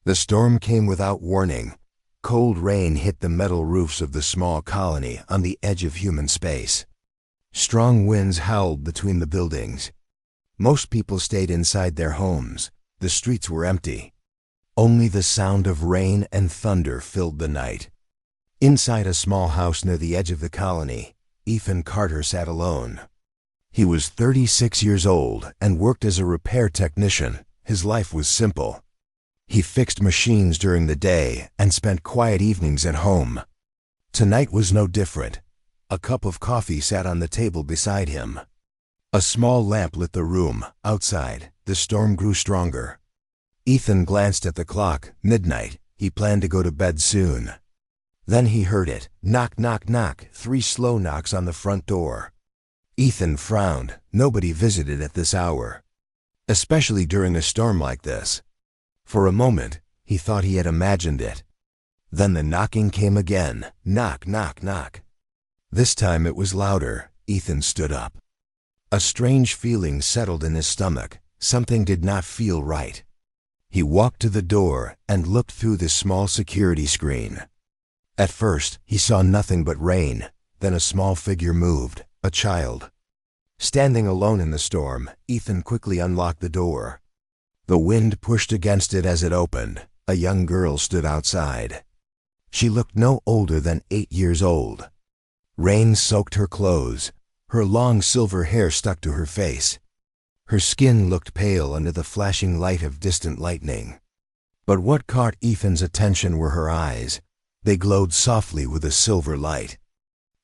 The storm came without warning. Cold rain hit the metal roofs of the small colony on the edge of human space. Strong winds howled between the buildings. Most people stayed inside their homes. The streets were empty. Only the sound of rain and thunder filled the night. Inside a small house near the edge of the colony, Ethan Carter sat alone. He was 36 years old and worked as a repair technician. His life was simple. He fixed machines during the day and spent quiet evenings at home. Tonight was no different. A cup of coffee sat on the table beside him. A small lamp lit the room. Outside, the storm grew stronger. Ethan glanced at the clock. Midnight. He planned to go to bed soon. Then he heard it. Knock, knock, knock. 3 slow knocks on the front door. Ethan frowned. Nobody visited at this hour, especially during a storm like this. For a moment, he thought he had imagined it. Then the knocking came again. Knock, knock, knock. This time it was louder. Ethan stood up. A strange feeling settled in his stomach. Something did not feel right. He walked to the door and looked through the small security screen. At first, he saw nothing but rain. Then a small figure moved, a child. Standing alone in the storm, Ethan quickly unlocked the door. The wind pushed against it as it opened. A young girl stood outside. She looked no older than 8 years old. Rain soaked her clothes. Her long silver hair stuck to her face. Her skin looked pale under the flashing light of distant lightning. But what caught Ethan's attention were her eyes. They glowed softly with a silver light.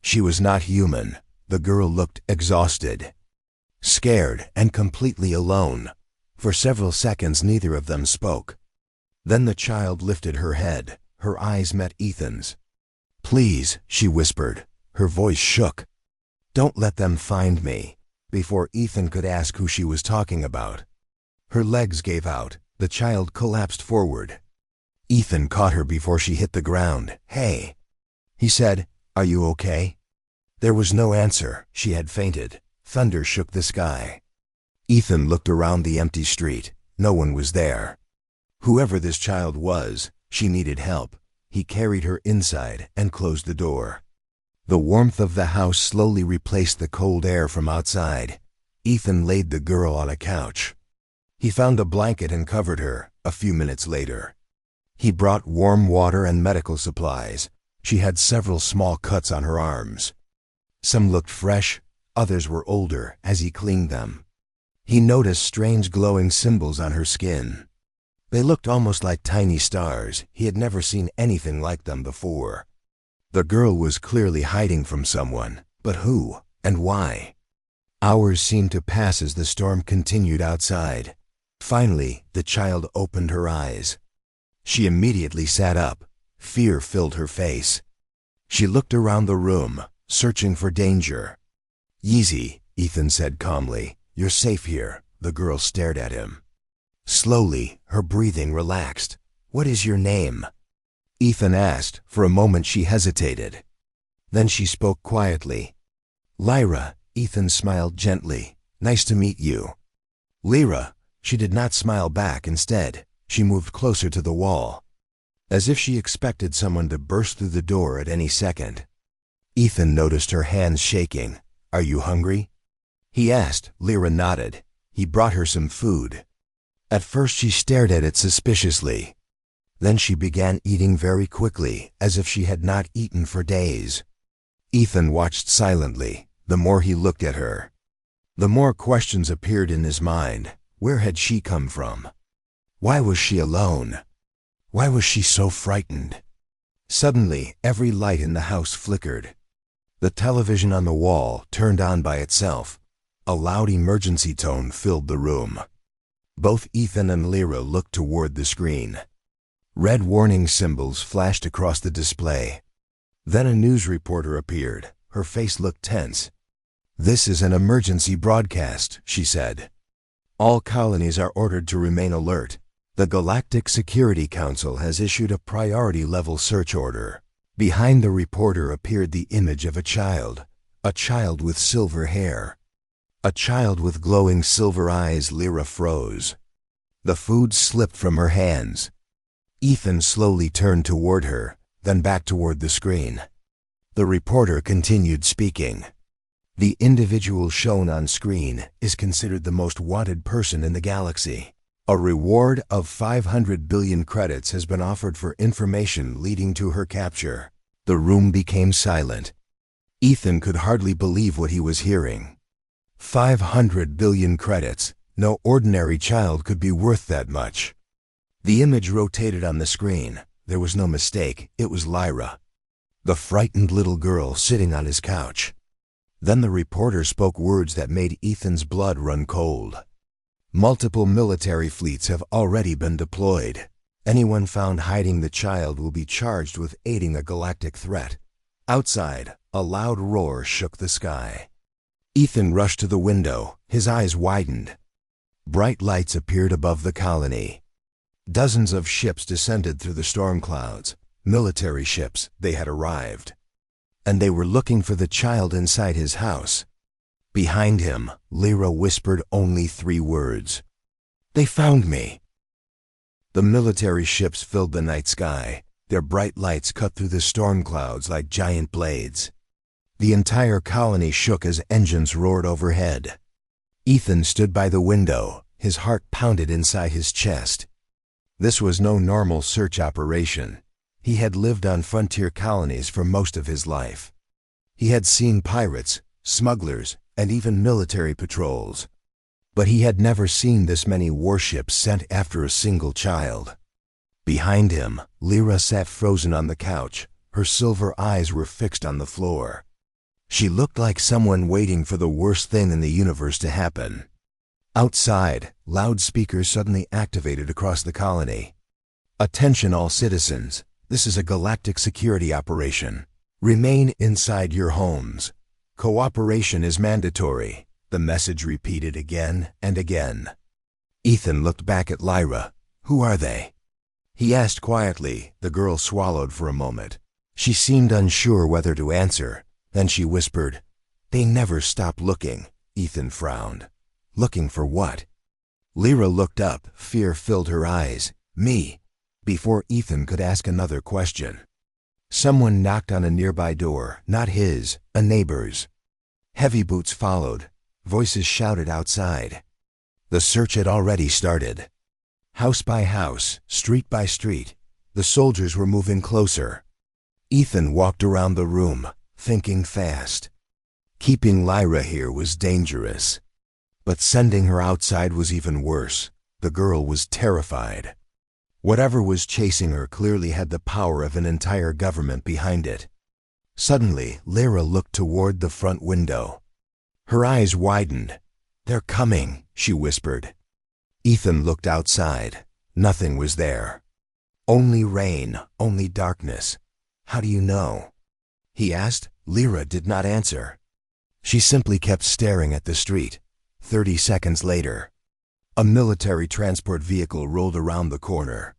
She was not human. The girl looked exhausted, scared, and completely alone. For several seconds neither of them spoke. Then the child lifted her head. Her eyes met Ethan's. "Please," she whispered. Her voice shook. "Don't let them find me." Before Ethan could ask who she was talking about, her legs gave out. The child collapsed forward. Ethan caught her before she hit the ground. "Hey," he said, "are you okay?" There was no answer. She had fainted. Thunder shook the sky. Ethan looked around the empty street. No one was there. Whoever this child was, she needed help. He carried her inside and closed the door. The warmth of the house slowly replaced the cold air from outside. Ethan laid the girl on a couch. He found a blanket and covered her. A few minutes later, he brought warm water and medical supplies. She had several small cuts on her arms. Some looked fresh, others were older as he cleaned them. He noticed strange glowing symbols on her skin. They looked almost like tiny stars. He had never seen anything like them before. The girl was clearly hiding from someone, but who and why? Hours seemed to pass as the storm continued outside. Finally, the child opened her eyes. She immediately sat up. Fear filled her face. She looked around the room, searching for danger. "Easy," Ethan said calmly. "You're safe here." The girl stared at him. Slowly, her breathing relaxed. "What is your name?" Ethan asked. For a moment she hesitated. Then she spoke quietly. "Lyra." Ethan smiled gently. "Nice to meet you." "Lyra." She did not smile back. Instead, she moved closer to the wall, as if she expected someone to burst through the door at any second. Ethan noticed her hands shaking. "Are you hungry?" he asked. Lyra nodded. He brought her some food. At first she stared at it suspiciously. Then she began eating very quickly, as if she had not eaten for days. Ethan watched silently. The more he looked at her, the more questions appeared in his mind. Where had she come from? Why was she alone? Why was she so frightened? Suddenly, every light in the house flickered. The television on the wall turned on by itself. A loud emergency tone filled the room. Both Ethan and Lyra looked toward the screen. Red warning symbols flashed across the display. Then a news reporter appeared. Her face looked tense. "This is an emergency broadcast," she said. "All colonies are ordered to remain alert. The Galactic Security Council has issued a priority-level search order." Behind the reporter appeared the image of a child with silver hair. A child with glowing silver eyes. Lyra froze. The food slipped from her hands. Ethan slowly turned toward her, then back toward the screen. The reporter continued speaking. The individual shown on screen is considered the most wanted person in the galaxy. A reward of 500 billion credits has been offered for information leading to her capture. The room became silent. Ethan could hardly believe what he was hearing. 500 billion credits. No ordinary child could be worth that much. The image rotated on the screen. There was no mistake. It was Lyra, the frightened little girl sitting on his couch. Then the reporter spoke words that made Ethan's blood run cold. Multiple military fleets have already been deployed. Anyone found hiding the child will be charged with aiding a galactic threat. Outside, a loud roar shook the sky. Ethan rushed to the window. His eyes widened. Bright lights appeared above the colony. Dozens of ships descended through the storm clouds. Military ships, they had arrived. And they were looking for the child inside his house. Behind him, Lyra whispered only 3 words. "They found me." The military ships filled the night sky. Their bright lights cut through the storm clouds like giant blades. The entire colony shook as engines roared overhead. Ethan stood by the window. His heart pounded inside his chest. This was no normal search operation. He had lived on frontier colonies for most of his life. He had seen pirates, smugglers, and even military patrols. But he had never seen this many warships sent after a single child. Behind him, Lyra sat frozen on the couch. Her silver eyes were fixed on the floor. She looked like someone waiting for the worst thing in the universe to happen. Outside, loudspeakers suddenly activated across the colony. "Attention all citizens. This is a galactic security operation. Remain inside your homes. Cooperation is mandatory," the message repeated again and again. Ethan looked back at Lyra. "Who are they?" he asked quietly. The girl swallowed for a moment. She seemed unsure whether to answer. Then she whispered, "They never stop looking." Ethan frowned. "Looking for what?" Lyra looked up. Fear filled her eyes. "Me," before Ethan could ask another question. Someone knocked on a nearby door, not his, a neighbor's. Heavy boots followed. Voices shouted outside. The search had already started. House by house, street by street, the soldiers were moving closer. Ethan walked around the room, thinking fast. Keeping Lyra here was dangerous. But sending her outside was even worse. The girl was terrified. Whatever was chasing her clearly had the power of an entire government behind it. Suddenly, Lyra looked toward the front window. Her eyes widened. "They're coming," she whispered. Ethan looked outside. Nothing was there. Only rain, only darkness. "How do you know?" he asked. Lyra did not answer. She simply kept staring at the street. 30 seconds later, a military transport vehicle rolled around the corner.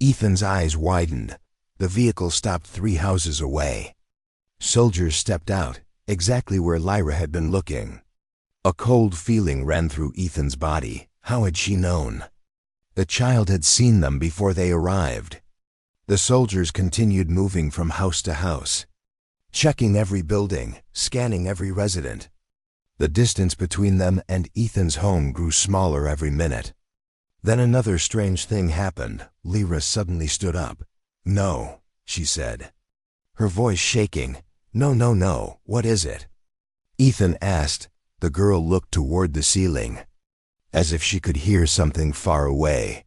Ethan's eyes widened. The vehicle stopped 3 houses away. Soldiers stepped out, exactly where Lyra had been looking. A cold feeling ran through Ethan's body. How had she known? The child had seen them before they arrived. The soldiers continued moving from house to house, checking every building, scanning every resident. The distance between them and Ethan's home grew smaller every minute. Then another strange thing happened. Lyra suddenly stood up. "No," she said, her voice shaking. "No, no, no. What is it?" Ethan asked. The girl looked toward the ceiling, as if she could hear something far away.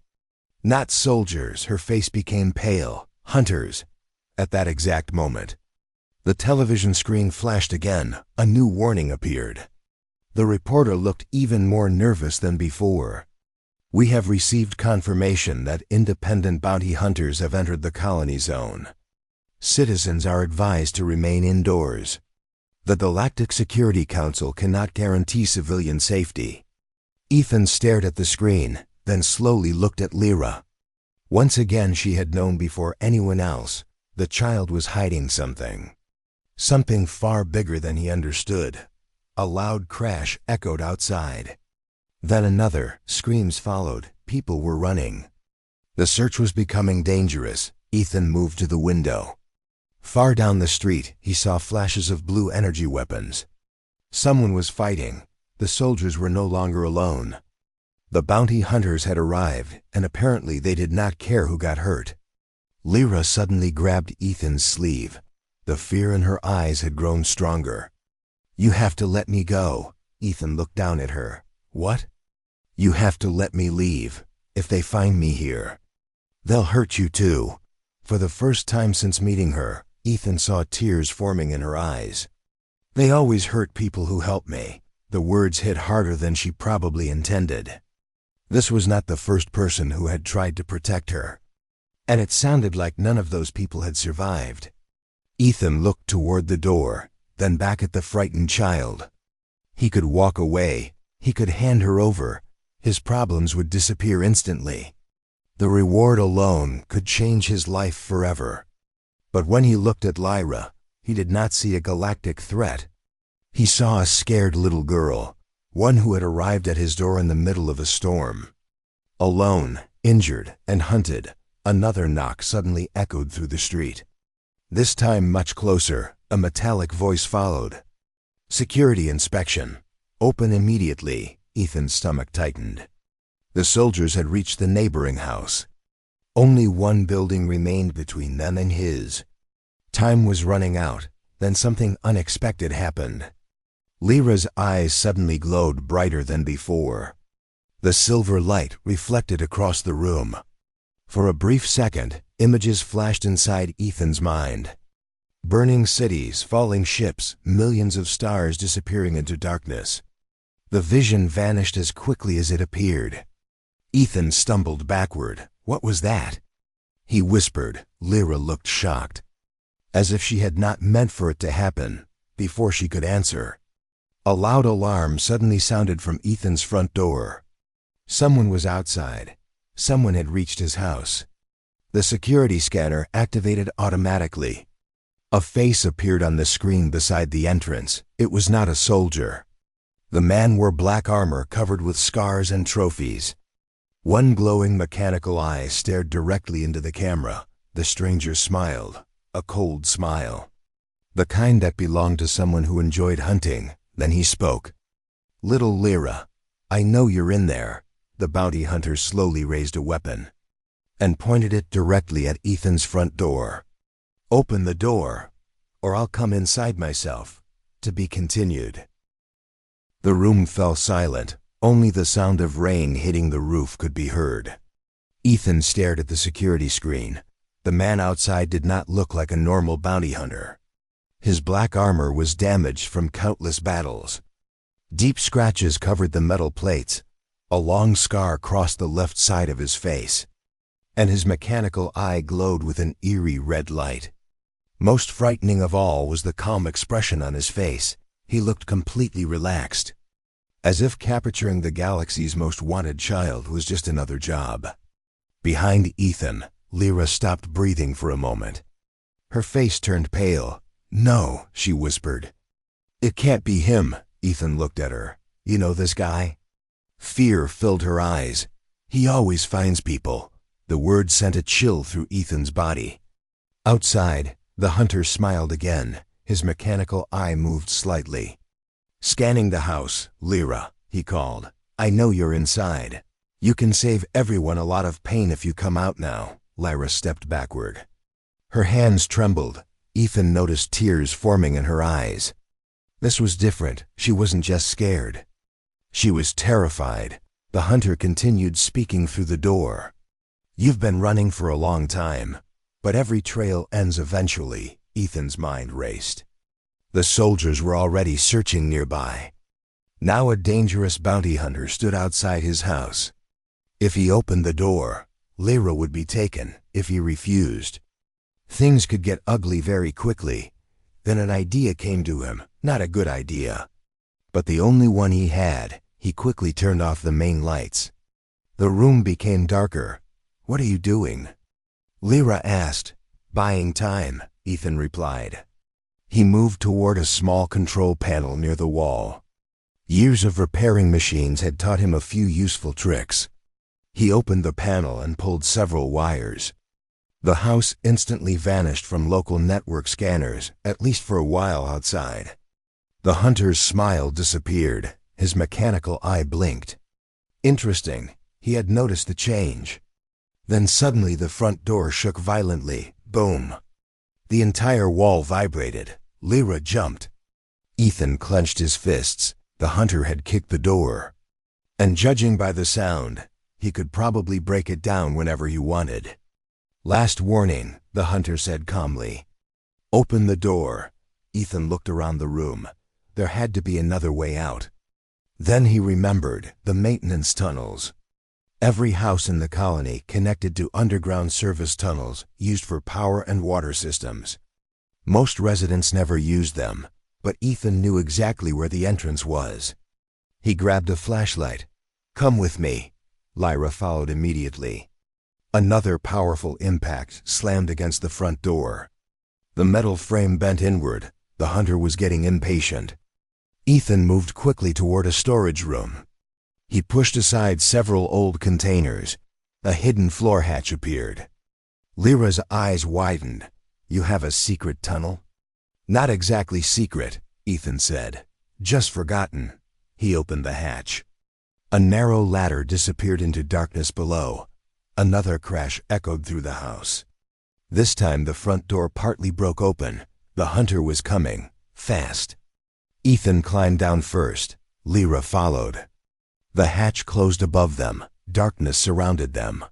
Not soldiers. Her face became pale. Hunters. At that exact moment, the television screen flashed again. A new warning appeared. The reporter looked even more nervous than before. "We have received confirmation that independent bounty hunters have entered the colony zone. Citizens are advised to remain indoors. The Galactic Security Council cannot guarantee civilian safety." Ethan stared at the screen, then slowly looked at Lyra. Once again she had known before anyone else. The child was hiding something. Something far bigger than he understood. A loud crash echoed outside. Then another. Screams followed. People were running. The search was becoming dangerous. Ethan moved to the window. Far down the street, he saw flashes of blue energy weapons. Someone was fighting. The soldiers were no longer alone. The bounty hunters had arrived, and apparently they did not care who got hurt. Lyra suddenly grabbed Ethan's sleeve. The fear in her eyes had grown stronger. "You have to let me go." Ethan looked down at her. "What?" "You have to let me leave. If they find me here, they'll hurt you too." For the first time since meeting her, Ethan saw tears forming in her eyes. "They always hurt people who help me." The words hit harder than she probably intended. This was not the first person who had tried to protect her, and it sounded like none of those people had survived. Ethan looked toward the door, then back at the frightened child. He could walk away. He could hand her over. His problems would disappear instantly. The reward alone could change his life forever. But when he looked at Lyra, he did not see a galactic threat. He saw a scared little girl, one who had arrived at his door in the middle of a storm. Alone, injured, and hunted, another knock suddenly echoed through the street. This time much closer, a metallic voice followed. "Security inspection. Open immediately." Ethan's stomach tightened. The soldiers had reached the neighboring house. Only one building remained between them and his. Time was running out, then something unexpected happened. Lyra's eyes suddenly glowed brighter than before. The silver light reflected across the room. For a brief second, images flashed inside Ethan's mind. Burning cities, falling ships, millions of stars disappearing into darkness. The vision vanished as quickly as it appeared. Ethan stumbled backward. What was that? He whispered. Lyra looked shocked, as if she had not meant for it to happen. Before she could answer, a loud alarm suddenly sounded from Ethan's front door. Someone was outside. Someone had reached his house. The security scanner activated automatically. A face appeared on the screen beside the entrance. It was not a soldier. The man wore black armor covered with scars and trophies. One glowing mechanical eye stared directly into the camera. The stranger smiled, a cold smile, the kind that belonged to someone who enjoyed hunting. Then he spoke. "Little Lyra, I know you're in there." The bounty hunter slowly raised a weapon and pointed it directly at Ethan's front door. "Open the door, or I'll come inside myself." To be continued. The room fell silent. Only the sound of rain hitting the roof could be heard. Ethan stared at the security screen. The man outside did not look like a normal bounty hunter. His black armor was damaged from countless battles. Deep scratches covered the metal plates. A long scar crossed the left side of his face, and his mechanical eye glowed with an eerie red light. Most frightening of all was the calm expression on his face. He looked completely relaxed, as if capturing the galaxy's most wanted child was just another job. Behind Ethan, Lyra stopped breathing for a moment. Her face turned pale. "No," she whispered. "It can't be him." Ethan looked at her. "You know this guy?" Fear filled her eyes. "He always finds people." The word sent a chill through Ethan's body. Outside, the hunter smiled again. His mechanical eye moved slightly. "Scanning the house, Lyra," he called. "I know you're inside. You can save everyone a lot of pain if you come out now." Lyra stepped backward. Her hands trembled. Ethan noticed tears forming in her eyes. This was different. She wasn't just scared. She was terrified. The hunter continued speaking through the door. "You've been running for a long time, but every trail ends eventually." Ethan's mind raced. The soldiers were already searching nearby. Now a dangerous bounty hunter stood outside his house. If he opened the door, Lyra would be taken. If he refused, things could get ugly very quickly. Then an idea came to him. Not a good idea, but the only one he had. He quickly turned off the main lights. The room became darker. "What are you doing?" Lyra asked. "Buying time," Ethan replied. He moved toward a small control panel near the wall. Years of repairing machines had taught him a few useful tricks. He opened the panel and pulled several wires. The house instantly vanished from local network scanners, at least for a while outside. The hunter's smile disappeared. His mechanical eye blinked. Interesting, he had noticed the change. Then suddenly the front door shook violently. Boom! The entire wall vibrated. Lyra jumped. Ethan clenched his fists. The hunter had kicked the door. And judging by the sound, he could probably break it down whenever he wanted. "Last warning," the hunter said calmly. "Open the door." Ethan looked around the room. There had to be another way out. Then he remembered the maintenance tunnels. Every house in the colony connected to underground service tunnels used for power and water systems. Most residents never used them, but Ethan knew exactly where the entrance was. He grabbed a flashlight. "Come with me." Lyra followed immediately. Another powerful impact slammed against the front door. The metal frame bent inward. The hunter was getting impatient. Ethan moved quickly toward a storage room. He pushed aside several old containers. A hidden floor hatch appeared. Lyra's eyes widened. "You have a secret tunnel?" "Not exactly secret," Ethan said. "Just forgotten." He opened the hatch. A narrow ladder disappeared into darkness below. Another crash echoed through the house. This time the front door partly broke open. The hunter was coming, fast. Ethan climbed down first. Lyra followed. The hatch closed above them. Darkness surrounded them.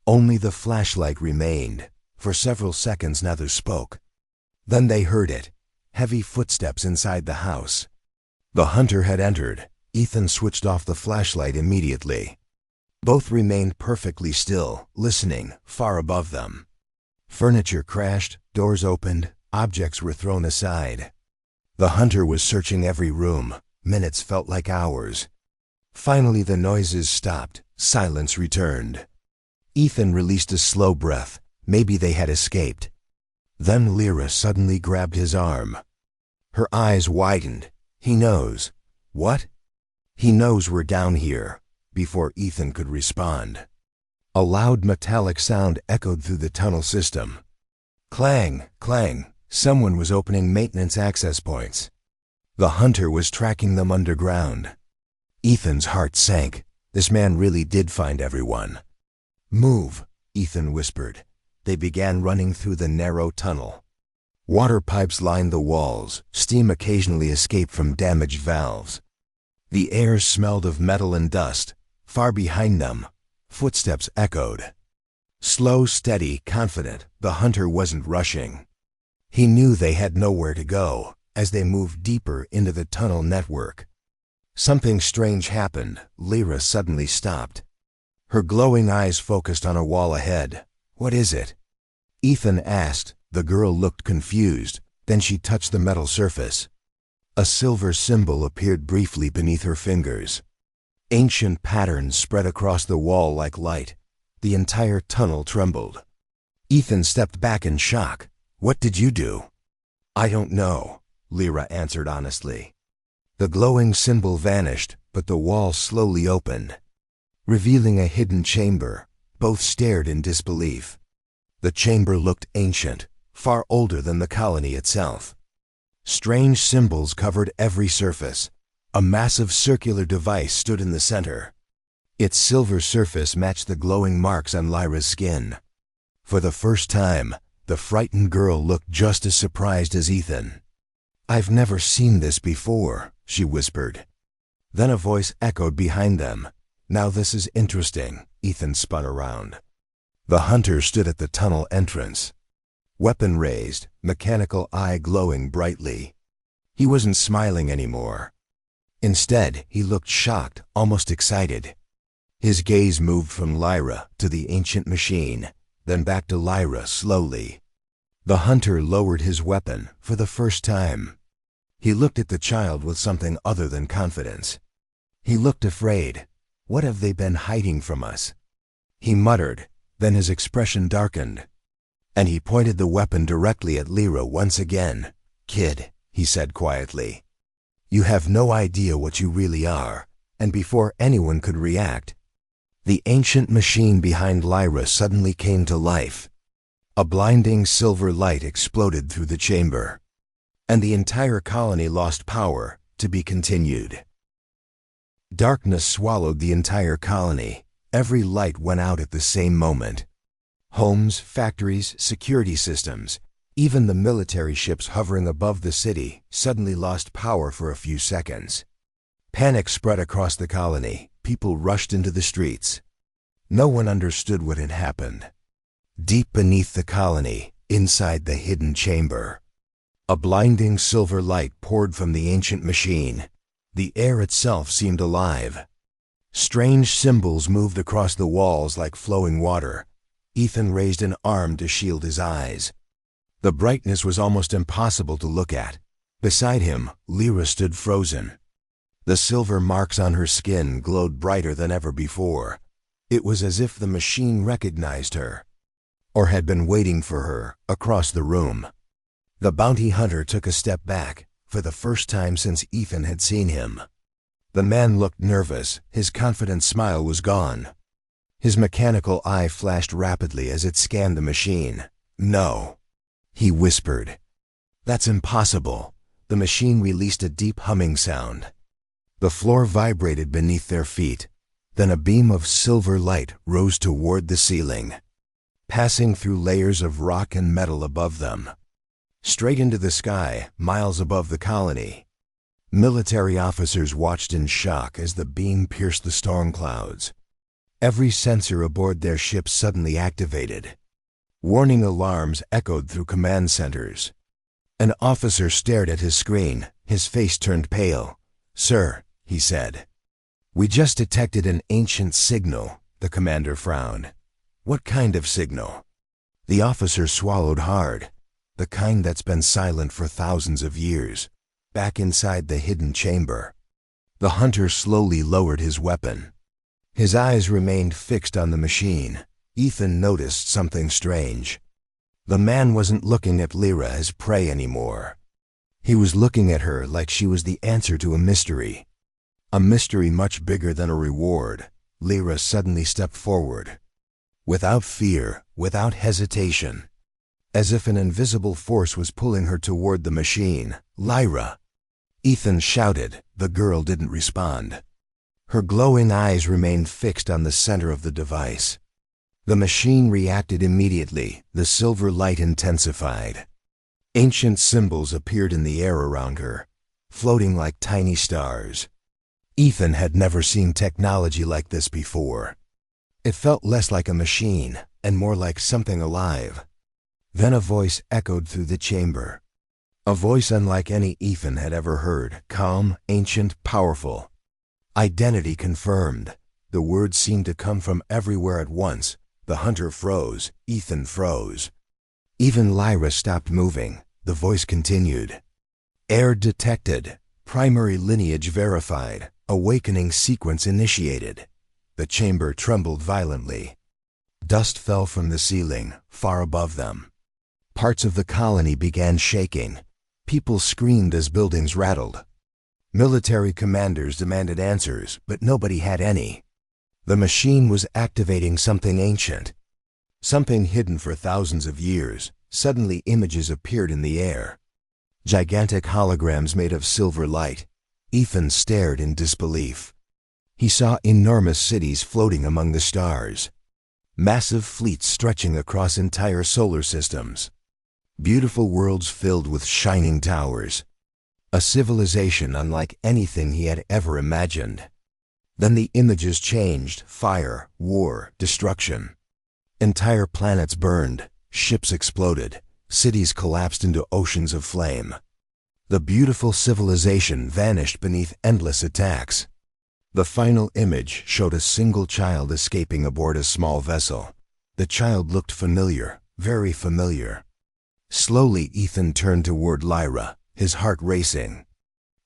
Only the flashlight remained. For several seconds neither spoke. Then they heard it. Heavy footsteps inside the house. The hunter had entered. Ethan switched off the flashlight immediately. Both remained perfectly still, listening, far above them. Furniture crashed, doors opened, objects were thrown aside. The hunter was searching every room. Minutes felt like hours. Finally the noises stopped. Silence returned. Ethan released a slow breath. Maybe they had escaped. Then Lyra suddenly grabbed his arm. Her eyes widened. "He knows." "What?" "He knows we're down here." Before Ethan could respond, a loud metallic sound echoed through the tunnel system. Clang, clang. Someone was opening maintenance access points. The hunter was tracking them underground. Ethan's heart sank. This man really did find everyone. "Move," Ethan whispered. They began running through the narrow tunnel. Water pipes lined the walls. Steam occasionally escaped from damaged valves. The air smelled of metal and dust. Far behind them, footsteps echoed. Slow, steady, confident, the hunter wasn't rushing. He knew they had nowhere to go as they moved deeper into the tunnel network. Something strange happened. Lyra suddenly stopped. Her glowing eyes focused on a wall ahead. "What is it?" Ethan asked. The girl looked confused. Then she touched the metal surface. A silver symbol appeared briefly beneath her fingers. Ancient patterns spread across the wall like light. The entire tunnel trembled. Ethan stepped back in shock. "What did you do?" "I don't know," Lyra answered honestly. The glowing symbol vanished, but the wall slowly opened, revealing a hidden chamber. Both stared in disbelief. The chamber looked ancient, far older than the colony itself. Strange symbols covered every surface. A massive circular device stood in the center. Its silver surface matched the glowing marks on Lyra's skin. For the first time, the frightened girl looked just as surprised as Ethan. "I've never seen this before," she whispered. Then a voice echoed behind them. "Now this is interesting." Ethan spun around. The hunter stood at the tunnel entrance. Weapon raised, mechanical eye glowing brightly. He wasn't smiling anymore. Instead, he looked shocked, almost excited. His gaze moved from Lyra to the ancient machine, then back to Lyra slowly. The hunter lowered his weapon for the first time. He looked at the child with something other than confidence. He looked afraid. "What have they been hiding from us?" He muttered, then his expression darkened. And he pointed the weapon directly at Lyra once again. "Kid," he said quietly, "you have no idea what you really are." And before anyone could react, The ancient machine behind Lyra suddenly came to life. A blinding silver light exploded through the chamber, and the entire colony lost power, to be continued. Darkness swallowed the entire colony. Every light went out at the same moment. Homes, factories, security systems, even the military ships hovering above the city suddenly lost power for a few seconds. Panic spread across the colony. People rushed into the streets. No one understood what had happened. Deep beneath the colony, inside the hidden chamber, a blinding silver light poured from the ancient machine. The air itself seemed alive. Strange symbols moved across the walls like flowing water. Ethan raised an arm to shield his eyes. The brightness was almost impossible to look at. Beside him, Lyra stood frozen. The silver marks on her skin glowed brighter than ever before. It was as if the machine recognized her, or had been waiting for her, across the room. The bounty hunter took a step back, for the first time since Ethan had seen him. The man looked nervous. His confident smile was gone. His mechanical eye flashed rapidly as it scanned the machine. "No," he whispered. "That's impossible." The machine released a deep humming sound. The floor vibrated beneath their feet. Then a beam of silver light rose toward the ceiling, passing through layers of rock and metal above them, straight into the sky, miles above the colony. Military officers watched in shock as the beam pierced the storm clouds. Every sensor aboard their ship suddenly activated. Warning alarms echoed through command centers. An officer stared at his screen. His face turned pale. "Sir," he said, "we just detected an ancient signal." The commander frowned. "What kind of signal?" The officer swallowed hard. "The kind that's been silent for thousands of years, back inside the hidden chamber." The hunter slowly lowered his weapon. His eyes remained fixed on the machine. Ethan noticed something strange. The man wasn't looking at Lyra as prey anymore. He was looking at her like she was the answer to a mystery. A mystery much bigger than a reward. Lyra suddenly stepped forward. Without fear, without hesitation. As if an invisible force was pulling her toward the machine. "Lyra!" Ethan shouted. The girl didn't respond. Her glowing eyes remained fixed on the center of the device. The machine reacted immediately. The silver light intensified. Ancient symbols appeared in the air around her, floating like tiny stars. Ethan had never seen technology like this before. It felt less like a machine and more like something alive. Then a voice echoed through the chamber. A voice unlike any Ethan had ever heard, calm, ancient, powerful. Identity confirmed. The words seemed to come from everywhere at once. The hunter froze. Ethan froze. Even Lyra stopped moving. The voice continued. "Heir detected. Primary lineage verified. Awakening sequence initiated." The chamber trembled violently. Dust fell from the ceiling, far above them. Parts of the colony began shaking. People screamed as buildings rattled. Military commanders demanded answers, but nobody had any. The machine was activating something ancient, something hidden for thousands of years. Suddenly images appeared in the air. Gigantic holograms made of silver light. Ethan stared in disbelief. He saw enormous cities floating among the stars. Massive fleets stretching across entire solar systems. Beautiful worlds filled with shining towers. A civilization unlike anything he had ever imagined. Then the images changed. Fire, war, destruction. Entire planets burned. Ships exploded. Cities collapsed into oceans of flame. The beautiful civilization vanished beneath endless attacks. The final image showed a single child escaping aboard a small vessel. The child looked familiar, very familiar. Slowly Ethan turned toward Lyra, his heart racing.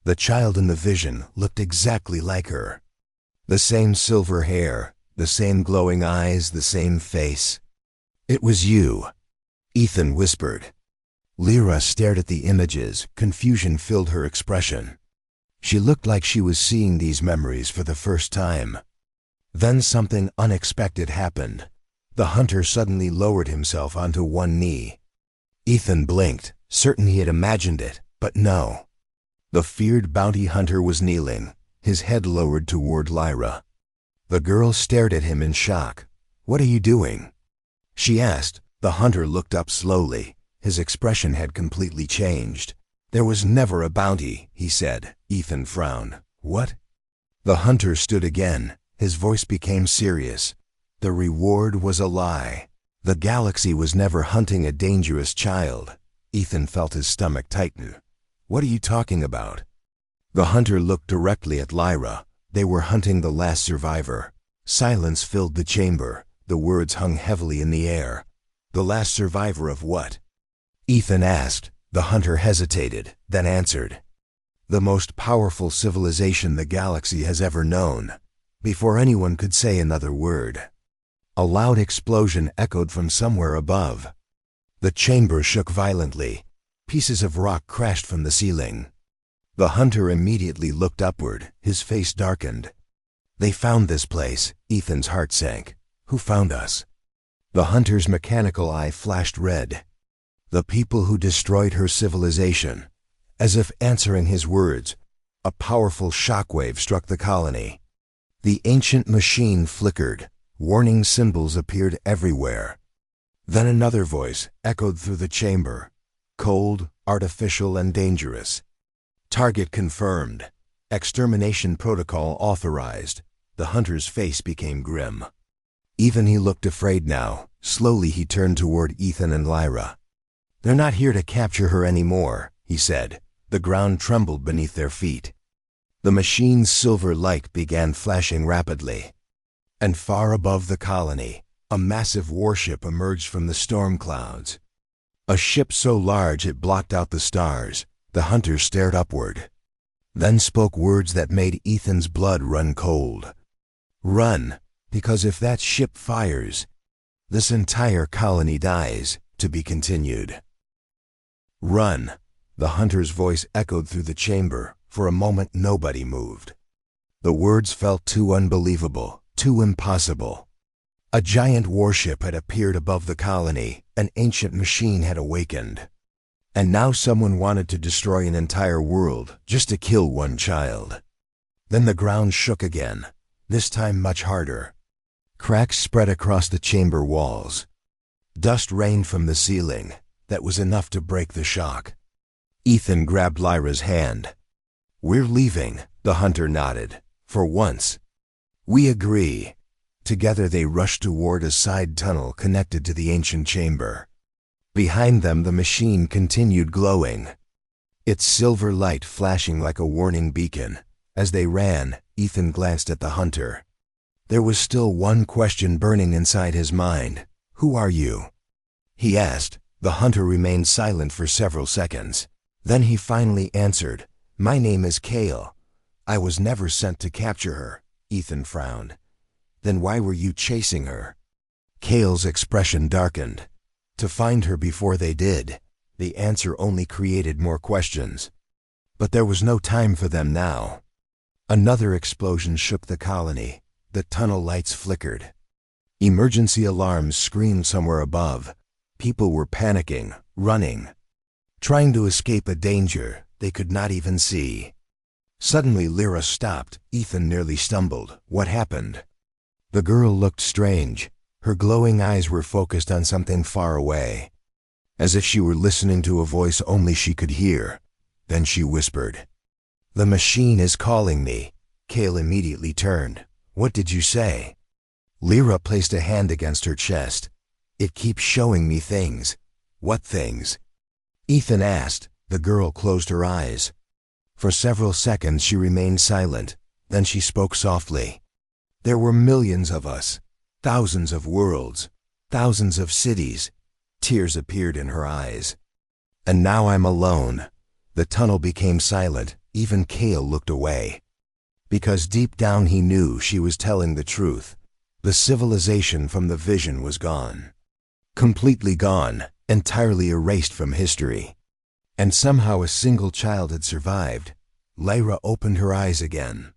The child in the vision looked exactly like her. The same silver hair, the same glowing eyes, the same face. "It was you," Ethan whispered. Lyra stared at the images. Confusion filled her expression. She looked like she was seeing these memories for the first time. Then something unexpected happened. The hunter suddenly lowered himself onto one knee. Ethan blinked, certain he had imagined it, but no. The feared bounty hunter was kneeling, his head lowered toward Lyra. The girl stared at him in shock. "What are you doing?" she asked. The hunter looked up slowly. His expression had completely changed. "There was never a bounty," he said. Ethan frowned. "What?" The hunter stood again. His voice became serious. "The reward was a lie. The galaxy was never hunting a dangerous child." Ethan felt his stomach tighten. "What are you talking about?" The hunter looked directly at Lyra. They were hunting the last survivor. Silence filled the chamber. The words hung heavily in the air. "The last survivor of what?" Ethan asked. The hunter hesitated, then answered. "The most powerful civilization the galaxy has ever known." Before anyone could say another word, a loud explosion echoed from somewhere above. The chamber shook violently. Pieces of rock crashed from the ceiling. The hunter immediately looked upward, his face darkened. "They found this place." Ethan's heart sank. "Who found us?" The hunter's mechanical eye flashed red. "The people who destroyed her civilization." As if answering his words, a powerful shockwave struck the colony. The ancient machine flickered. Warning symbols appeared everywhere. Then another voice echoed through the chamber. Cold, artificial, and dangerous. "Target confirmed. Extermination protocol authorized." The hunter's face became grim. Even he looked afraid now. Slowly he turned toward Ethan and Lyra. "They're not here to capture her anymore," he said. The ground trembled beneath their feet. The machine's silver light began flashing rapidly. And far above the colony, a massive warship emerged from the storm clouds. A ship so large it blocked out the stars. The hunter stared upward. Then spoke words that made Ethan's blood run cold. "Run, because if that ship fires, this entire colony dies." To be continued. "Run." The hunter's voice echoed through the chamber. For a moment nobody moved. The words felt too unbelievable, too impossible. A giant warship had appeared above the colony. An ancient machine had awakened. And now someone wanted to destroy an entire world just to kill one child. Then the ground shook again, this time much harder. Cracks spread across the chamber walls. Dust rained from the ceiling. That was enough to break the shock. Ethan grabbed Lyra's hand. "We're leaving," the hunter nodded. "For once." "We agree." Together they rushed toward a side tunnel connected to the ancient chamber. Behind them the machine continued glowing, its silver light flashing like a warning beacon. As they ran, Ethan glanced at the hunter. There was still one question burning inside his mind. "Who are you?" he asked. The hunter remained silent for several seconds. Then he finally answered. "My name is Kale. I was never sent to capture her." Ethan frowned. "Then why were you chasing her?" Kale's expression darkened. "To find her before they did." The answer only created more questions. But there was no time for them now. Another explosion shook the colony. The tunnel lights flickered. Emergency alarms screamed somewhere above. People were panicking, running, trying to escape a danger they could not even see. Suddenly Lyra stopped. Ethan nearly stumbled. "What happened?" The girl looked strange. Her glowing eyes were focused on something far away, as if she were listening to a voice only she could hear. Then she whispered, "The machine is calling me." Kale immediately turned. "What did you say?" Lyra placed a hand against her chest. "It keeps showing me things." "What things?" Ethan asked. The girl closed her eyes. For several seconds she remained silent. Then she spoke softly. "There were millions of us, thousands of worlds, thousands of cities." Tears appeared in her eyes. "And now I'm alone." The tunnel became silent. Even Kale looked away. Because deep down he knew she was telling the truth. The civilization from the vision was gone. Completely gone, entirely erased from history. And somehow a single child had survived. Lyra opened her eyes again.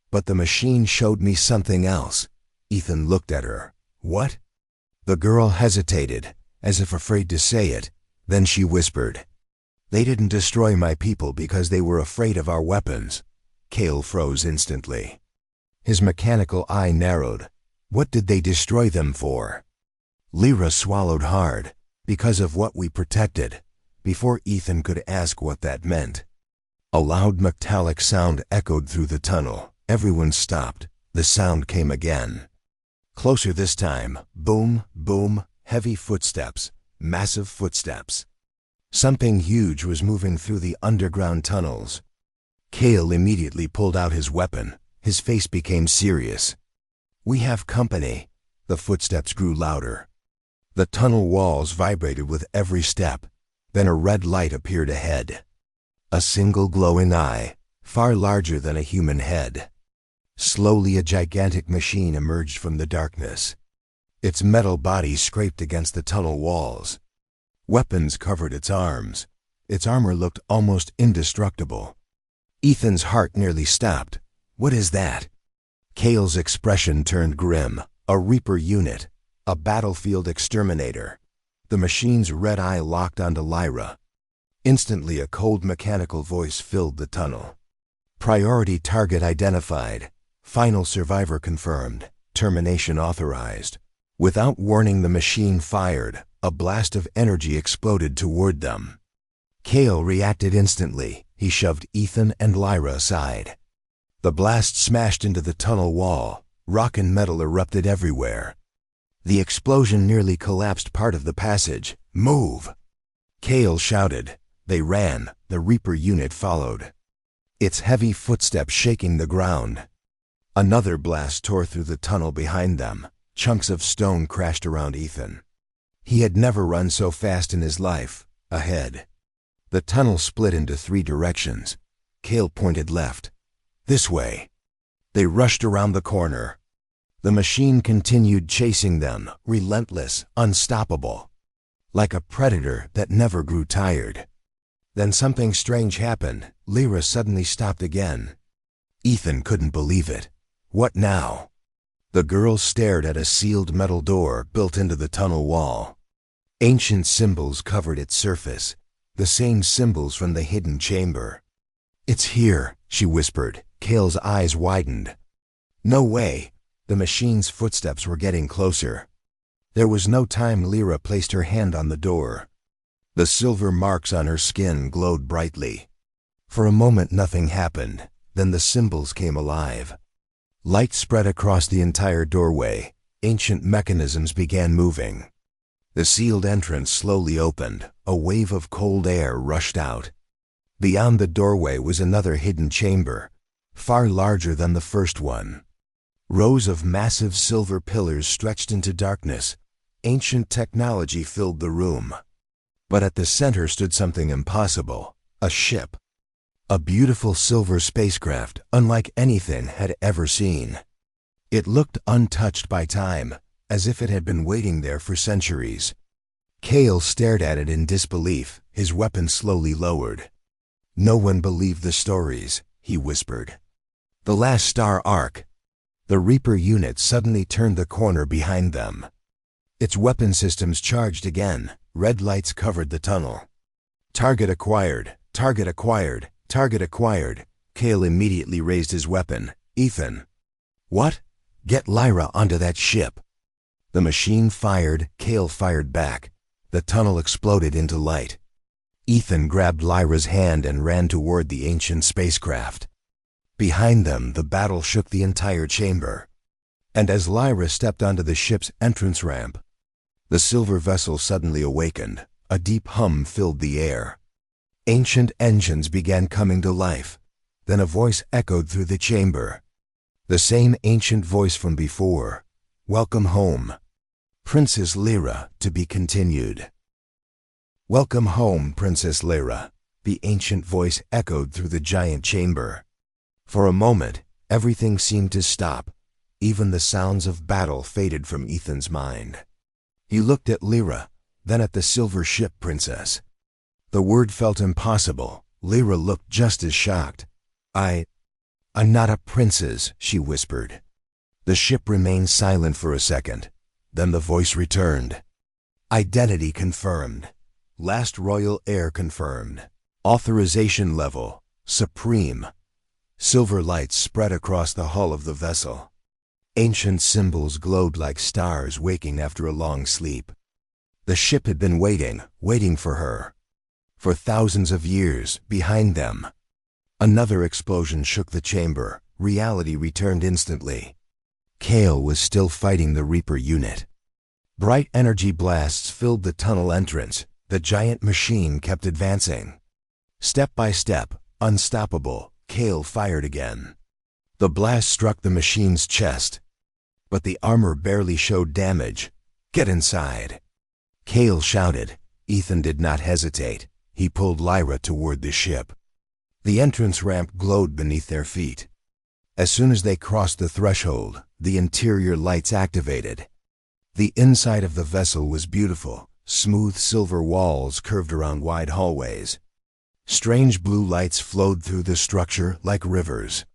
"But the machine showed me something else." Ethan looked at her. What? The girl hesitated, as if afraid to say it. Then she whispered, "They didn't destroy my people because they were afraid of our weapons." Cale froze instantly. His mechanical eye narrowed. What did they destroy them for? Lyra swallowed hard. Because of what we protected. Before Ethan could ask what that meant, a loud metallic sound echoed through the tunnel. Everyone stopped. The sound came again. Closer this time. Boom, boom, heavy footsteps, massive footsteps. Something huge was moving through the underground tunnels. Cale immediately pulled out his weapon. His face became serious. "We have company." The footsteps grew louder. The tunnel walls vibrated with every step. Then a red light appeared ahead. A single glowing eye, far larger than a human head. Slowly a gigantic machine emerged from the darkness. Its metal body scraped against the tunnel walls. Weapons covered its arms. Its armor looked almost indestructible. Ethan's heart nearly stopped. What is that? Cale's expression turned grim. A Reaper unit. A battlefield exterminator. The machine's red eye locked onto Lyra. Instantly a cold mechanical voice filled the tunnel. "Priority target identified. Final survivor confirmed. Termination authorized." Without warning, the machine fired. A blast of energy exploded toward them. Cale reacted instantly. He shoved Ethan and Lyra aside. The blast smashed into the tunnel wall. Rock and metal erupted everywhere. The explosion nearly collapsed part of the passage. "Move!" Cale shouted. They ran. The Reaper unit followed, its heavy footsteps shaking the ground. Another blast tore through the tunnel behind them. Chunks of stone crashed around Ethan. He had never run so fast in his life. Ahead, the tunnel split into 3 directions. Cale pointed left. "This way." They rushed around the corner. The machine continued chasing them, relentless, unstoppable, like a predator that never grew tired. Then something strange happened. Lyra suddenly stopped again. Ethan couldn't believe it. What now? The girl stared at a sealed metal door built into the tunnel wall. Ancient symbols covered its surface, the same symbols from the hidden chamber. "It's here," she whispered. Cale's eyes widened. "No way." The machine's footsteps were getting closer. There was no time. Lyra placed her hand on the door. The silver marks on her skin glowed brightly. For a moment nothing happened. Then the symbols came alive. Light spread across the entire doorway. Ancient mechanisms began moving. The sealed entrance slowly opened. A wave of cold air rushed out. Beyond the doorway was another hidden chamber, far larger than the first one. Rows of massive silver pillars stretched into darkness. Ancient technology filled the room. But at the center stood something impossible. A ship. A beautiful silver spacecraft, unlike anything had ever seen. It looked untouched by time, as if it had been waiting there for centuries. Cale stared at it in disbelief, his weapon slowly lowered. "No one believed the stories," he whispered. "The last star arc." The Reaper unit suddenly turned the corner behind them. Its weapon systems charged again. Red lights covered the tunnel. "Target acquired. Target acquired. Target acquired." Cale immediately raised his weapon. "Ethan." "What?" "Get Lyra onto that ship." The machine fired. Cale fired back. The tunnel exploded into light. Ethan grabbed Lyra's hand and ran toward the ancient spacecraft. Behind them, the battle shook the entire chamber. And as Lyra stepped onto the ship's entrance ramp, the silver vessel suddenly awakened. A deep hum filled the air. Ancient engines began coming to life. Then a voice echoed through the chamber. The same ancient voice from before. "Welcome home. Princess Lyra, to be continued." "Welcome home, Princess Lyra," the ancient voice echoed through the giant chamber. For a moment, everything seemed to stop. Even the sounds of battle faded from Ethan's mind. He looked at Lyra, then at the silver ship princess. The word felt impossible. Lyra looked just as shocked. I'm not a princess," she whispered. The ship remained silent for a second. Then the voice returned. Identity confirmed. Last royal heir confirmed. Authorization level, supreme. Silver lights spread across the hull of the vessel. Ancient symbols glowed like stars waking after a long sleep. The ship had been waiting for her. For thousands of years, behind them. Another explosion shook the chamber. Reality returned instantly. Kale was still fighting the Reaper unit. Bright energy blasts filled the tunnel entrance. The giant machine kept advancing. Step by step, unstoppable, Kale fired again. The blast struck the machine's chest. But the armor barely showed damage. Get inside. Kale shouted. Ethan did not hesitate. He pulled Lyra toward the ship. The entrance ramp glowed beneath their feet. As soon as they crossed the threshold, the interior lights activated. The inside of the vessel was beautiful. Smooth silver walls curved around wide hallways. Strange blue lights flowed through the structure like rivers.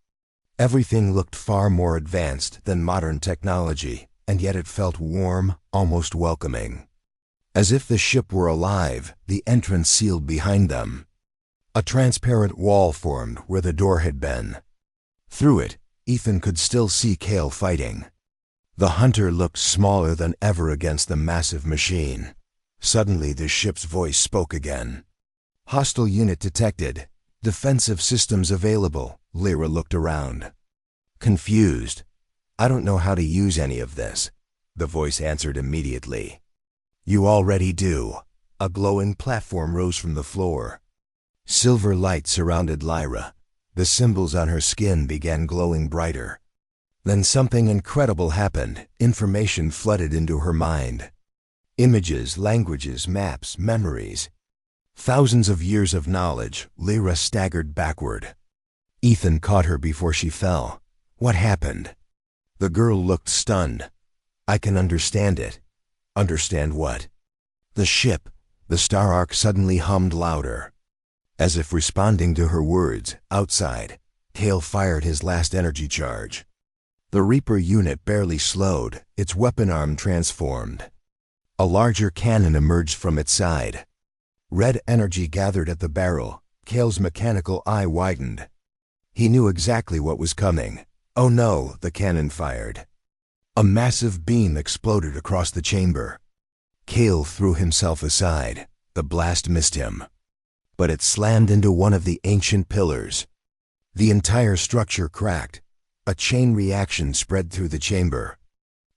Everything looked far more advanced than modern technology, and yet it felt warm, almost welcoming. As if the ship were alive, the entrance sealed behind them. A transparent wall formed where the door had been. Through it, Ethan could still see Kale fighting. The hunter looked smaller than ever against the massive machine. Suddenly the ship's voice spoke again. Hostile unit detected. Defensive systems available. Lyra looked around. Confused. I don't know how to use any of this. The voice answered immediately. You already do. A glowing platform rose from the floor. Silver light surrounded Lyra. The symbols on her skin began glowing brighter. Then something incredible happened. Information flooded into her mind. Images, languages, maps, memories. Thousands of years of knowledge. Lyra staggered backward. Ethan caught her before she fell. What happened? The girl looked stunned. I can understand it. Understand what? The ship, the Star Ark suddenly hummed louder. As if responding to her words, outside, Kale fired his last energy charge. The Reaper unit barely slowed, its weapon arm transformed. A larger cannon emerged from its side. Red energy gathered at the barrel. Kale's mechanical eye widened. He knew exactly what was coming. Oh no, the cannon fired. A massive beam exploded across the chamber. Kale threw himself aside. The blast missed him. But it slammed into one of the ancient pillars. The entire structure cracked. A chain reaction spread through the chamber.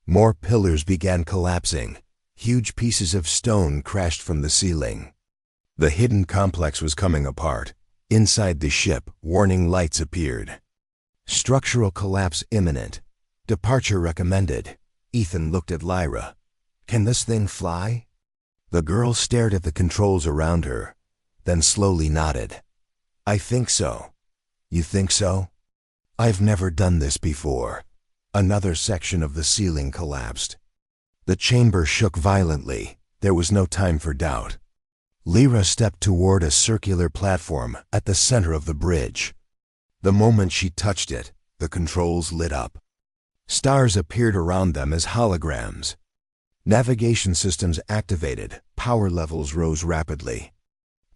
More pillars began collapsing. Huge pieces of stone crashed from the ceiling. The hidden complex was coming apart. Inside the ship, warning lights appeared. Structural collapse imminent. Departure recommended. Ethan looked at Lyra. Can this thing fly? The girl stared at the controls around her, then slowly nodded. I think so. You think so? I've never done this before. Another section of the ceiling collapsed. The chamber shook violently. There was no time for doubt. Lyra stepped toward a circular platform at the center of the bridge. The moment she touched it, the controls lit up. Stars appeared around them as holograms. Navigation systems activated. Power levels rose rapidly.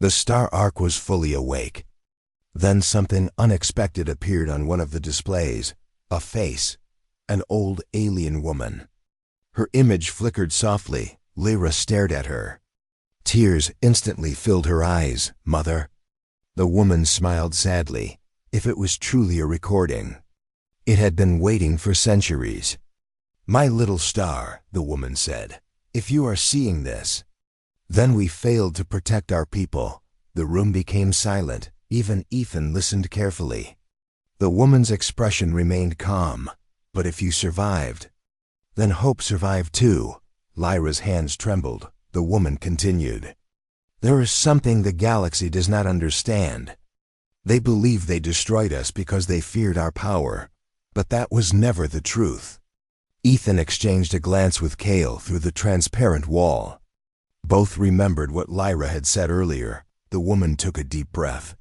The Star Ark was fully awake. Then something unexpected appeared on one of the displays. A face. An old alien woman. Her image flickered softly. Lyra stared at her. Tears instantly filled her eyes. Mother. The woman smiled sadly. If it was truly a recording. It had been waiting for centuries. My little star, the woman said, if you are seeing this. Then we failed to protect our people. The room became silent. Even Ethan listened carefully. The woman's expression remained calm. But if you survived, then hope survived too. Lyra's hands trembled. The woman continued. There is something the galaxy does not understand. They believe they destroyed us because they feared our power. But that was never the truth. Ethan exchanged a glance with Kale through the transparent wall. Both remembered what Lyra had said earlier. The woman took a deep breath.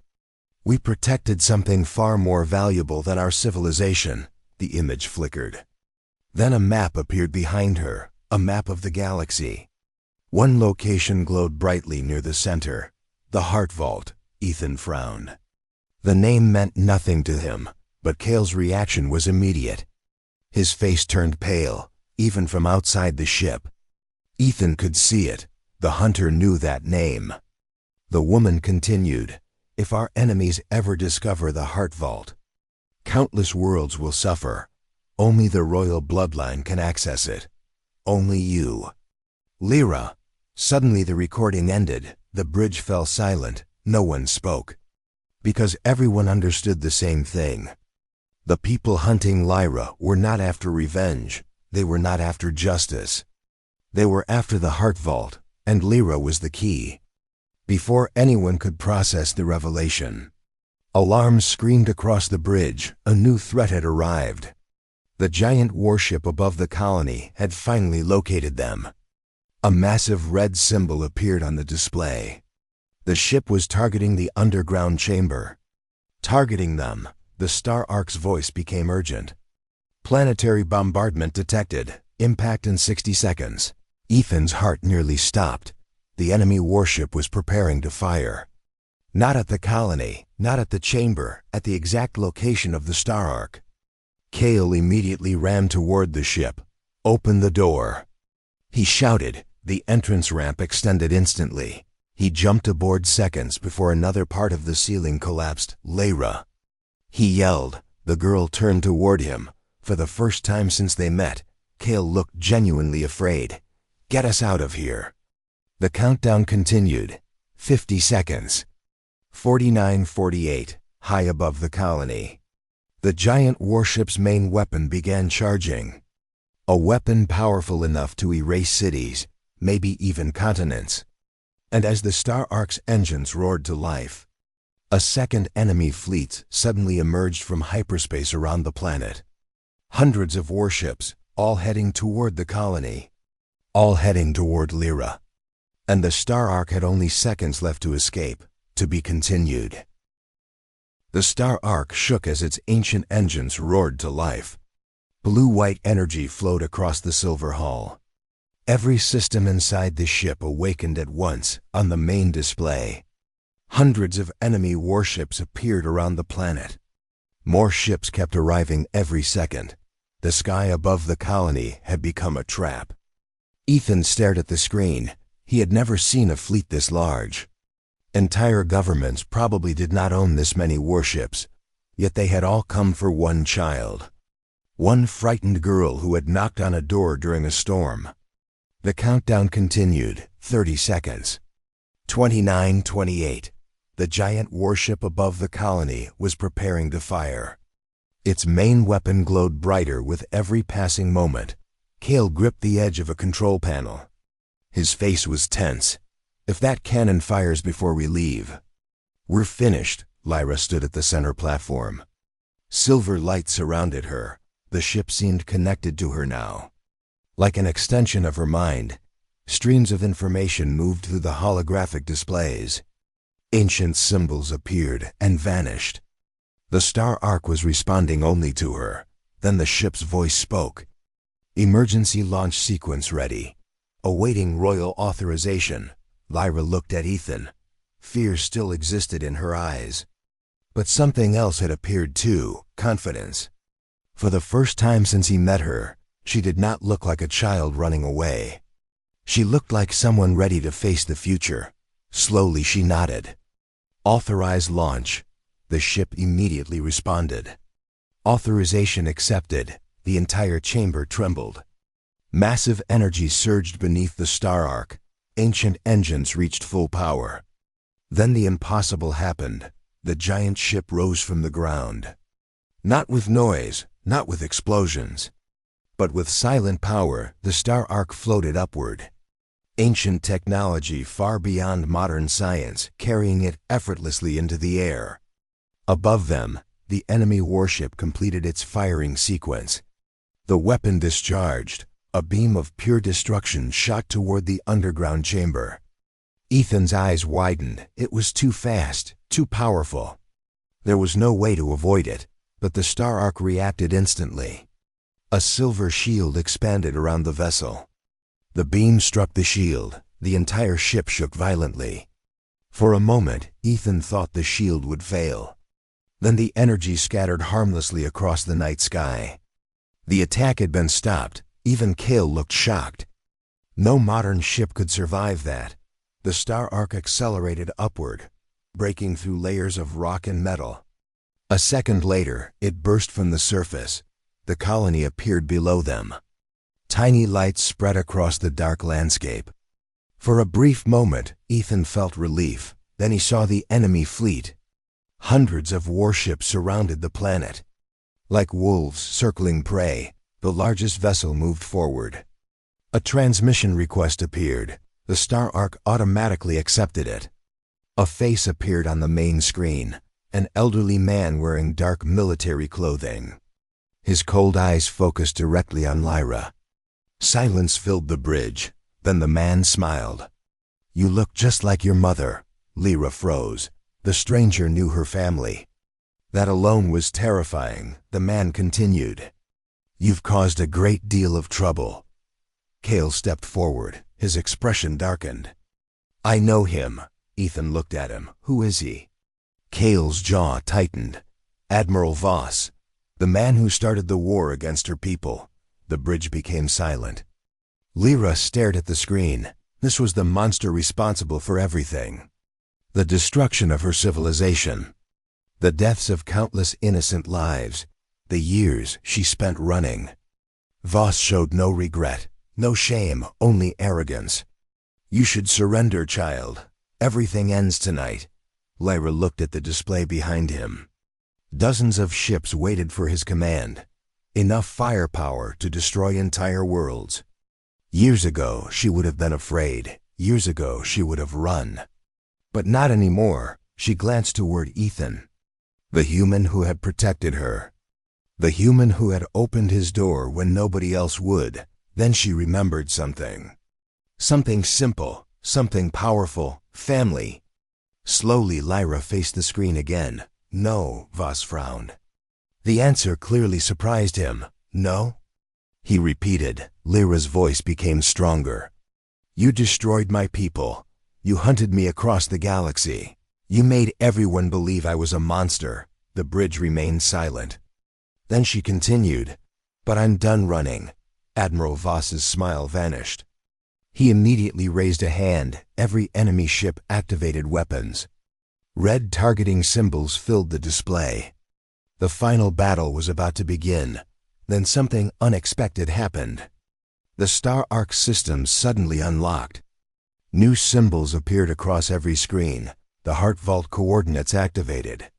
We protected something far more valuable than our civilization. The image flickered. Then a map appeared behind her, a map of the galaxy. One location glowed brightly near the center, the Heart Vault. Ethan frowned. The name meant nothing to him, but Kale's reaction was immediate. His face turned pale, even from outside the ship. Ethan could see it. The hunter knew that name. The woman continued, "If our enemies ever discover the Heart Vault, countless worlds will suffer. Only the royal bloodline can access it. Only you." Lyra. Suddenly the recording ended. The bridge fell silent. No one spoke. Because everyone understood the same thing. The people hunting Lyra were not after revenge. They were not after justice. They were after the Heart Vault, and Lyra was the key. Before anyone could process the revelation, alarms screamed across the bridge. A new threat had arrived. The giant warship above the colony had finally located them. A massive red symbol appeared on the display. The ship was targeting the underground chamber. Targeting them, the Star Ark's voice became urgent. Planetary bombardment detected. Impact in 60 seconds. Ethan's heart nearly stopped. The enemy warship was preparing to fire. Not at the colony, not at the chamber, at the exact location of the Star Ark. Kale immediately ran toward the ship. "Open the door." He shouted. The entrance ramp extended instantly. He jumped aboard seconds before another part of the ceiling collapsed. "Lyra." He yelled. The girl turned toward him. For the first time since they met, Kale looked genuinely afraid. "Get us out of here." The countdown continued. 50 seconds. 49, 48, high above the colony. The giant warship's main weapon began charging. A weapon powerful enough to erase cities, maybe even continents. And as the Star Ark's engines roared to life, a second enemy fleet suddenly emerged from hyperspace around the planet. Hundreds of warships, all heading toward the colony. All heading toward Lyra. And the Star Ark had only seconds left to escape, to be continued. The Star Ark shook as its ancient engines roared to life. Blue-white energy flowed across the silver hull. Every system inside the ship awakened at once on the main display. Hundreds of enemy warships appeared around the planet. More ships kept arriving every second. The sky above the colony had become a trap. Ethan stared at the screen. He had never seen a fleet this large. Entire governments probably did not own this many warships, yet they had all come for one child. One frightened girl who had knocked on a door during a storm. The countdown continued. 30 seconds. 29, 28. The giant warship above the colony was preparing to fire. Its main weapon glowed brighter with every passing moment. Kale gripped the edge of a control panel. His face was tense. "If that cannon fires before we leave, we're finished." Lyra stood at the center platform. Silver light surrounded her. The ship seemed connected to her now. Like an extension of her mind, streams of information moved through the holographic displays. Ancient symbols appeared and vanished. The Star Ark was responding only to her. Then the ship's voice spoke. "Emergency launch sequence ready. Awaiting royal authorization." Lyra looked at Ethan. Fear still existed in her eyes. But something else had appeared too, confidence. For the first time since he met her, she did not look like a child running away. She looked like someone ready to face the future. Slowly she nodded. "Authorized launch." The ship immediately responded. Authorization accepted. The entire chamber trembled. Massive energy surged beneath the Star Ark. Ancient engines reached full power. Then the impossible happened. The giant ship rose from the ground. Not with noise, not with explosions, but with silent power. The Star Ark floated upward. Ancient technology far beyond modern science, carrying it effortlessly into the air. Above them, the enemy warship completed its firing sequence. The weapon discharged. A beam of pure destruction shot toward the underground chamber. Ethan's eyes widened. It was too fast, too powerful. There was no way to avoid it, but the Star Ark reacted instantly. A silver shield expanded around the vessel. The beam struck the shield. The entire ship shook violently. For a moment, Ethan thought the shield would fail. Then the energy scattered harmlessly across the night sky. The attack had been stopped. Even Cale looked shocked. No modern ship could survive that. The Star Ark accelerated upward, breaking through layers of rock and metal. A second later, it burst from the surface. The colony appeared below them. Tiny lights spread across the dark landscape. For a brief moment, Ethan felt relief. Then he saw the enemy fleet. Hundreds of warships surrounded the planet. Like wolves circling prey, the largest vessel moved forward. A transmission request appeared. The Star Ark automatically accepted it. A face appeared on the main screen, an elderly man wearing dark military clothing. His cold eyes focused directly on Lyra. Silence filled the bridge. Then the man smiled. "You look just like your mother." Lyra froze. The stranger knew her family. That alone was terrifying. The man continued. "You've caused a great deal of trouble." Cale stepped forward. His expression darkened. "I know him." Ethan looked at him. "Who is he?" Cale's jaw tightened. "Admiral Voss, the man who started the war against her people." The bridge became silent. Lyra stared at the screen. This was the monster responsible for everything. The destruction of her civilization. The deaths of countless innocent lives. The years she spent running. Voss showed no regret, no shame, only arrogance. "You should surrender, child. Everything ends tonight." Lyra looked at the display behind him. Dozens of ships waited for his command. Enough firepower to destroy entire worlds. Years ago, she would have been afraid. Years ago, she would have run. But not anymore. She glanced toward Ethan. The human who had protected her. The human who had opened his door when nobody else would. Then she remembered something. Something simple, something powerful, family. Slowly, Lyra faced the screen again. "No," Voss frowned. The answer clearly surprised him. "No?" He repeated. Lyra's voice became stronger. "You destroyed my people. You hunted me across the galaxy. You made everyone believe I was a monster." The bridge remained silent. Then she continued, "But I'm done running." Admiral Voss's smile vanished. He immediately raised a hand. Every enemy ship activated weapons. Red targeting symbols filled the display. The final battle was about to begin. Then something unexpected happened. The Star Ark system suddenly unlocked. New symbols appeared across every screen. The Heart Vault coordinates activated.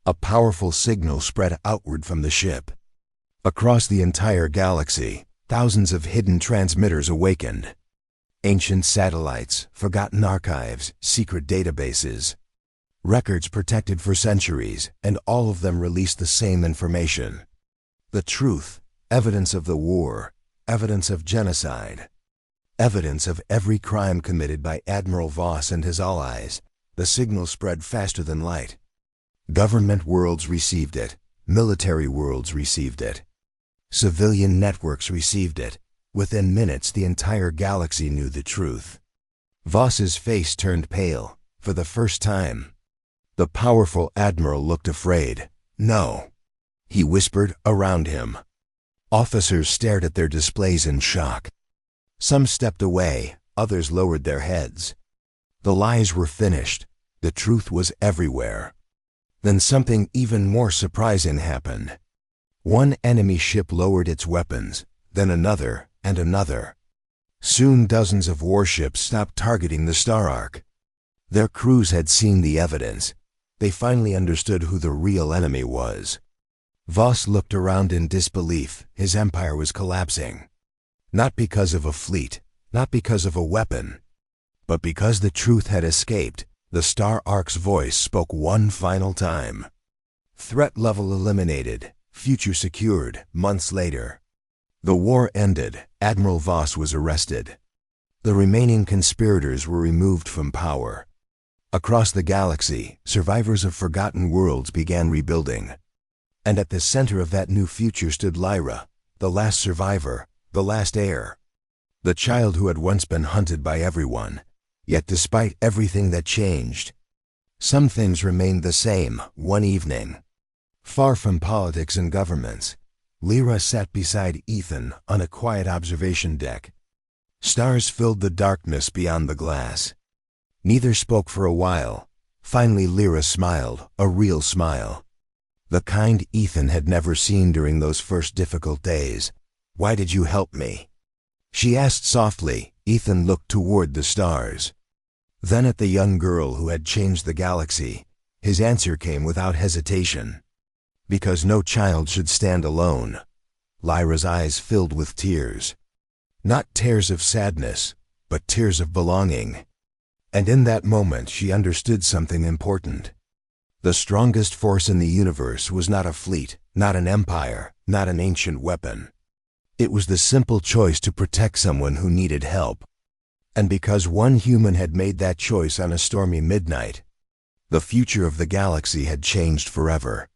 A powerful signal spread outward from the ship. Across the entire galaxy, thousands of hidden transmitters awakened. Ancient satellites, forgotten archives, secret databases. Records protected for centuries, and all of them released the same information. The truth, evidence of the war, evidence of genocide. Evidence of every crime committed by Admiral Voss and his allies. The signal spread faster than light. Government worlds received it. Military worlds received it. Civilian networks received it. Within minutes, the entire galaxy knew the truth. Voss's face turned pale. For the first time. The powerful admiral looked afraid. "No," he whispered around him. Officers stared at their displays in shock. Some stepped away, others lowered their heads. The lies were finished. The truth was everywhere. Then something even more surprising happened. One enemy ship lowered its weapons, then another and another. Soon dozens of warships stopped targeting the Star Ark. Their crews had seen the evidence. They finally understood who the real enemy was. Voss looked around in disbelief. His empire was collapsing. Not because of a fleet, not because of a weapon, but because the truth had escaped. The Star Ark's voice spoke one final time. Threat level eliminated, future secured. Months later, the war ended. Admiral Voss was arrested. The remaining conspirators were removed from power. Across the galaxy, survivors of forgotten worlds began rebuilding. And at the center of that new future stood Lyra, the last survivor, the last heir. The child who had once been hunted by everyone. Yet despite everything that changed, some things remained the same. One evening, far from politics and governments, Lyra sat beside Ethan on a quiet observation deck. Stars filled the darkness beyond the glass. Neither spoke for a while. Finally Lyra smiled, a real smile. The kind Ethan had never seen during those first difficult days. "Why did you help me?" she asked softly. Ethan looked toward the stars, then at the young girl who had changed the galaxy. His answer came without hesitation. "Because no child should stand alone." Lyra's eyes filled with tears. Not tears of sadness, but tears of belonging. And in that moment she understood something important. The strongest force in the universe was not a fleet, not an empire, not an ancient weapon. It was the simple choice to protect someone who needed help. And because one human had made that choice on a stormy midnight, the future of the galaxy had changed forever.